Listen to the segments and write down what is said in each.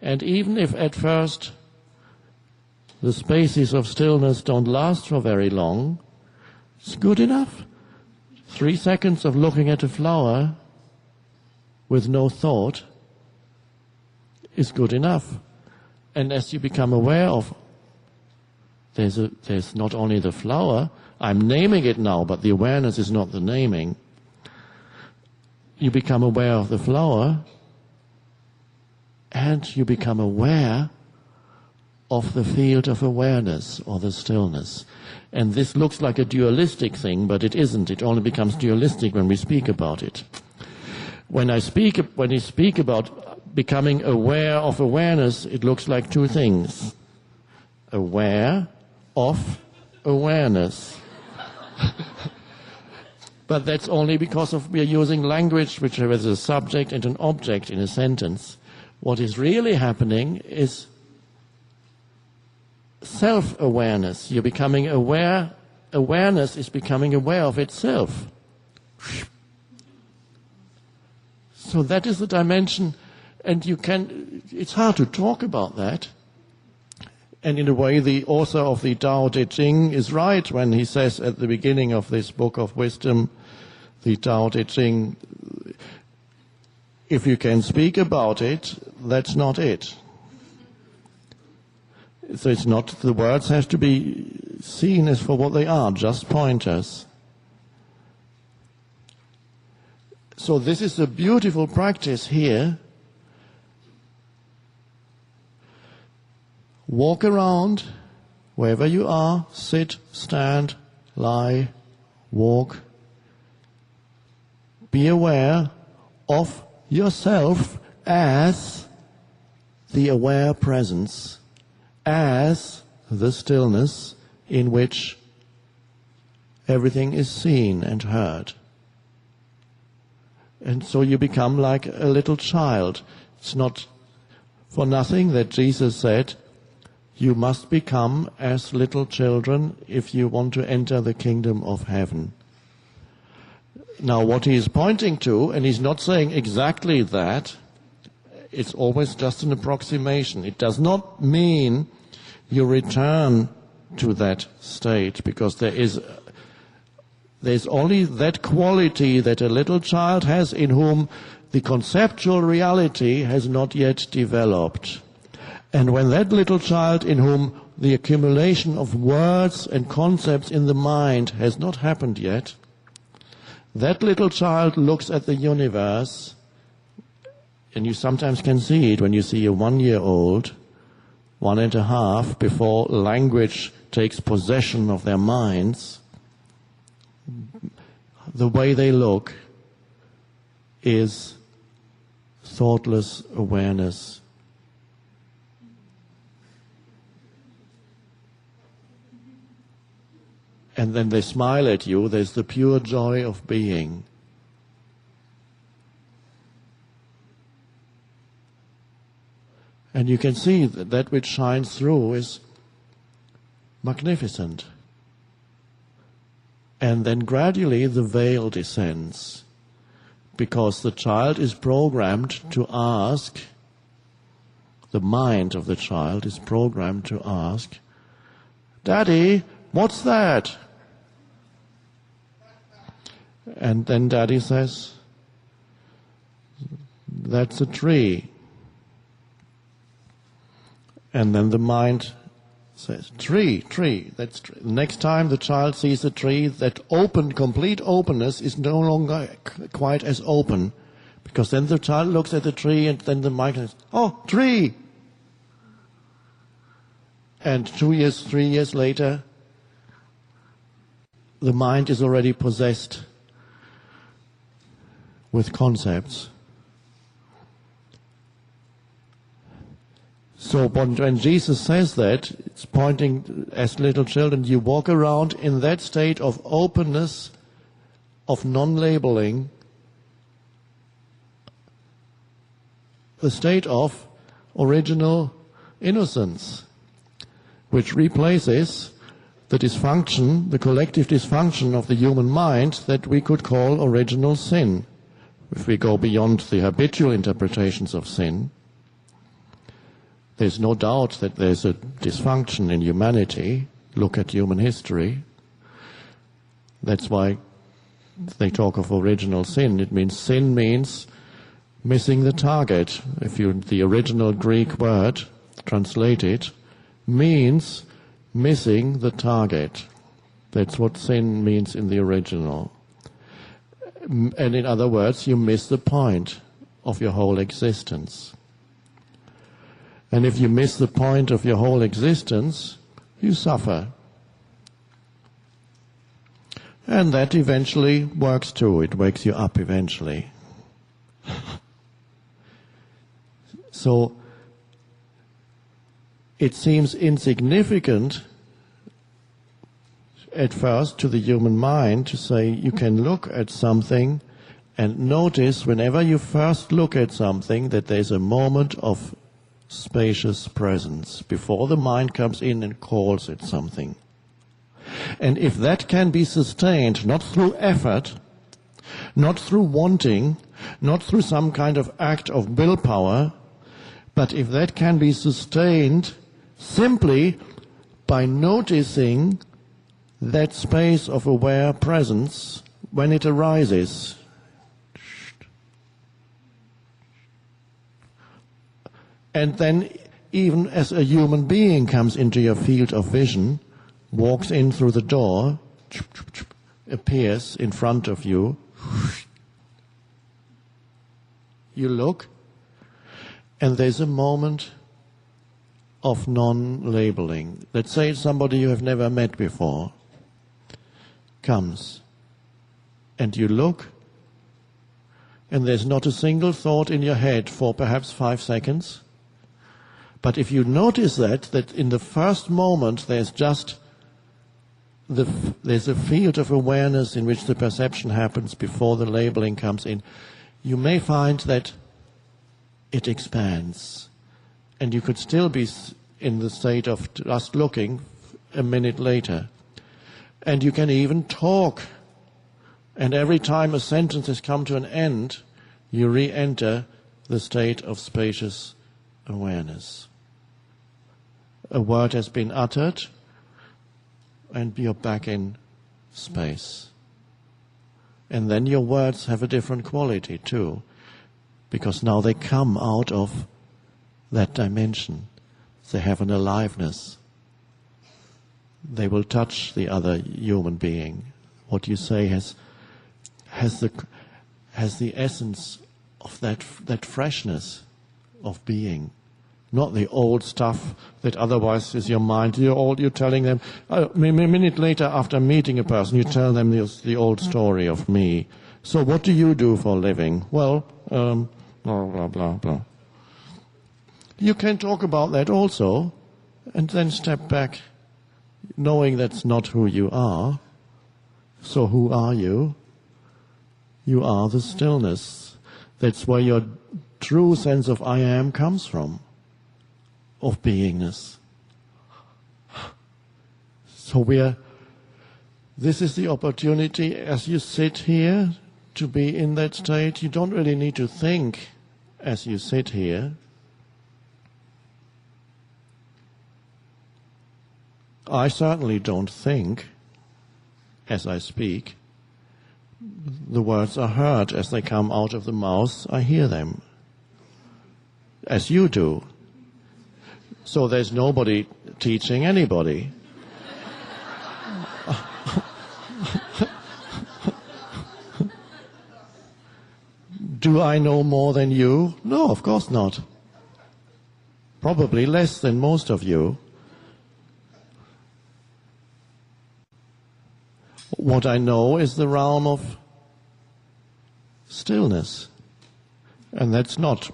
And even if at first the spaces of stillness don't last for very long, it's good enough. 3 seconds of looking at a flower with no thought is good enough. And as you become aware of, there's not only the flower, I'm naming it now, but the awareness is not the naming. You become aware of the flower, and you become aware of the field of awareness, or the stillness. And this looks like a dualistic thing, but it isn't. It only becomes dualistic when we speak about it. When you speak about becoming aware of awareness, it looks like two things. Aware of awareness. But that's only because we are using language which has a subject and an object in a sentence. What is really happening is self-awareness. You're becoming aware. Awareness is becoming aware of itself. So that is the dimension, and it's hard to talk about that. And in a way, the author of the Tao Te Ching is right when he says at the beginning of this book of wisdom, the Tao Te Ching, if you can speak about it, that's not it. So it's not, the words have to be seen as for what they are, just pointers. So this is a beautiful practice here. Walk around wherever you are, sit, stand, lie, walk. Be aware of yourself as the aware presence, as the stillness in which everything is seen and heard. And so you become like a little child. It's not for nothing that Jesus said, you must become as little children if you want to enter the kingdom of heaven. Now what he is pointing to, and he's not saying exactly that, it's always just an approximation. It does not mean you return to that state, because there's only that quality that a little child has in whom the conceptual reality has not yet developed. And when that little child in whom the accumulation of words and concepts in the mind has not happened yet, that little child looks at the universe, and you sometimes can see it when you see a 1-year-old, 1.5, before language takes possession of their minds. The way they look is thoughtless awareness. And then they smile at you. There's the pure joy of being. And you can see that that which shines through is magnificent. And then gradually the veil descends, because the child is programmed to ask, the mind of the child is programmed to ask, Daddy, what's that? And then Daddy says, that's a tree. And then the mind says, tree. That's tree. Next time the child sees a tree, that open, complete openness is no longer quite as open. Because then the child looks at the tree and then the mind says, oh, tree. And 2 years, 3 years later, the mind is already possessed with concepts. So when Jesus says that, it's pointing, as little children, you walk around in that state of openness, of non-labeling, the state of original innocence, which replaces the dysfunction, the collective dysfunction of the human mind that we could call original sin, if we go beyond the habitual interpretations of sin. There's no doubt that there's a dysfunction in humanity. Look at human history. That's why they talk of original sin. It means sin means missing the target. The original Greek word translated means missing the target. That's what sin means in the original. And in other words, you miss the point of your whole existence. And if you miss the point of your whole existence, you suffer. And that eventually works too. It wakes you up eventually. So it seems insignificant at first to the human mind to say you can look at something and notice whenever you first look at something that there's a moment of spacious presence before the mind comes in and calls it something. And if that can be sustained, not through effort, not through wanting, not through some kind of act of willpower, but if that can be sustained simply by noticing that space of aware presence when it arises. And then even as a human being comes into your field of vision, walks in through the door, appears in front of you, you look, and there's a moment of non-labeling. Let's say somebody you have never met before comes, and you look, and there's not a single thought in your head for perhaps 5 seconds. But if you notice that in the first moment there's just there's a field of awareness in which the perception happens before the labeling comes in, you may find that it expands. And you could still be in the state of just looking a minute later. And you can even talk. And every time a sentence has come to an end, you re-enter the state of spacious awareness. A word has been uttered, and you're back in space. And then your words have a different quality too, because now they come out of that dimension. They have an aliveness. They will touch the other human being. What you say has the essence of that freshness of being. Not the old stuff that otherwise is your mind. You're telling them, a minute later after meeting a person, you tell them the old story of me. So what do you do for a living? Well, blah, blah, blah, blah. You can talk about that also, and then step back, knowing that's not who you are. So who are you? You are the stillness. That's where your true sense of I am comes from. Of beingness. So this is the opportunity as you sit here to be in that state. You don't really need to think as you sit here. I certainly don't think as I speak. The words are heard as they come out of the mouth. I hear them. As you do. So there's nobody teaching anybody. Do I know more than you? No, of course not. Probably less than most of you. What I know is the realm of stillness. And that's not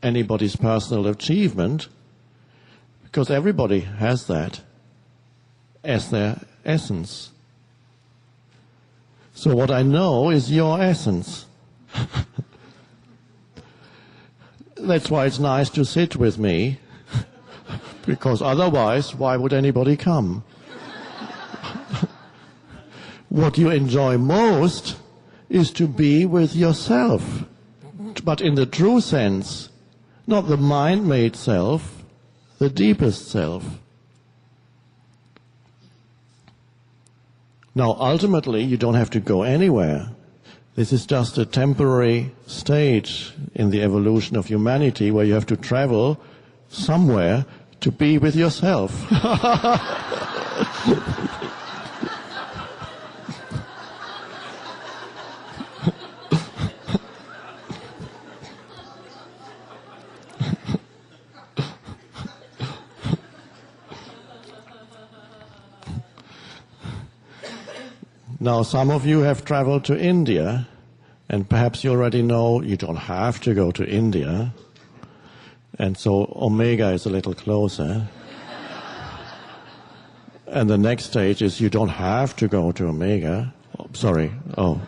anybody's personal achievement. Because everybody has that as their essence. So what I know is your essence. That's why it's nice to sit with me. Because otherwise, why would anybody come? What you enjoy most is to be with yourself. But in the true sense, not the mind-made self, the deepest self. Now, ultimately, you don't have to go anywhere. This is just a temporary stage in the evolution of humanity where you have to travel somewhere to be with yourself. Now, some of you have traveled to India, and perhaps you already know you don't have to go to India. And so Omega is a little closer. And the next stage is you don't have to go to Omega. Oh, sorry. Oh.